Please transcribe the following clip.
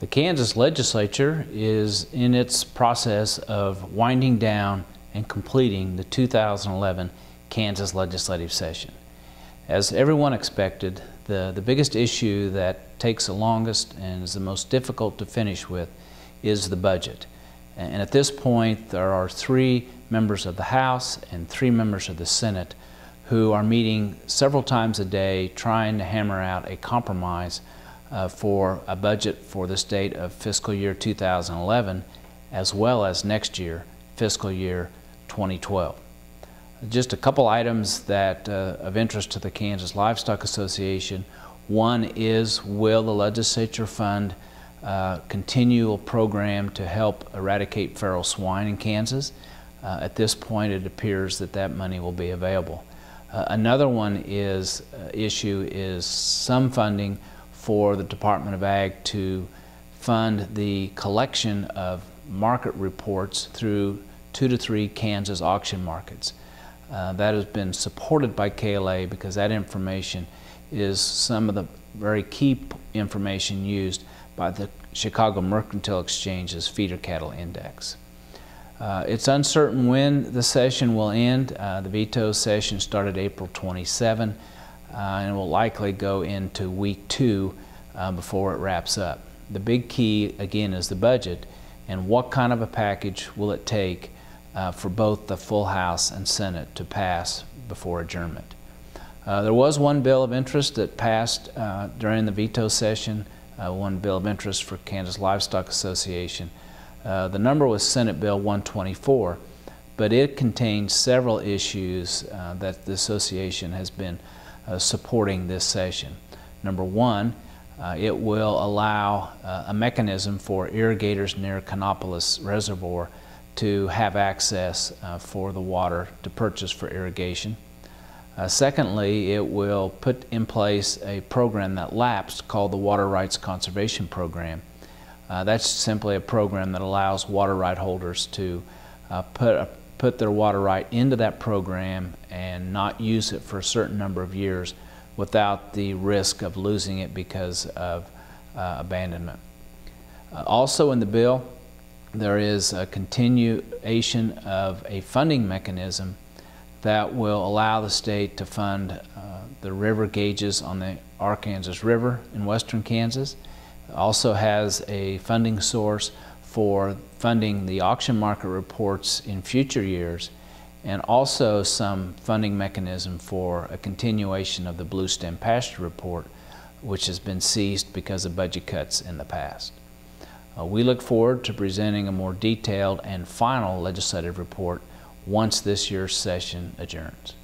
The Kansas Legislature is in its process of winding down and completing the 2011 Kansas legislative session. As everyone expected, the biggest issue that takes the longest and is the most difficult to finish with is the budget. And at this point, there are 3 members of the House and 3 members of the Senate who are meeting several times a day trying to hammer out a compromise for a budget for the state of fiscal year 2011 as well as next year, fiscal year 2012. Just a couple items that of interest to the Kansas Livestock Association. One is, will the legislature fund a continual program to help eradicate feral swine in Kansas? At this point, it appears that that money will be available. Another one is issue is some funding for the Department of Ag to fund the collection of market reports through 2 to 3 Kansas auction markets. That has been supported by KLA because that information is some of the very key information used by the Chicago Mercantile Exchange's feeder cattle index. It's uncertain when the session will end. The veto session started April 27 and will likely go into week 2 before it wraps up. The big key again is the budget and what kind of a package will it take for both the full House and Senate to pass before adjournment. There was one bill of interest that passed during the veto session, one bill of interest for Kansas Livestock Association. The number was Senate Bill 124, but it contains several issues that the association has been supporting this session. Number one, it will allow a mechanism for irrigators near Canopolis Reservoir to have access for the water to purchase for irrigation. Secondly, it will put in place a program that lapsed called the Water Rights Conservation Program. That's simply a program that allows water right holders to put their water right into that program and not use it for a certain number of years without the risk of losing it because of abandonment. Also in the bill, there is a continuation of a funding mechanism that will allow the state to fund the river gauges on the Arkansas River in western Kansas. It also has a funding source for funding the auction market reports in future years, and also some funding mechanism for a continuation of the Blue Stem Pasture Report, which has been ceased because of budget cuts in the past. We look forward to presenting a more detailed and final legislative report once this year's session adjourns.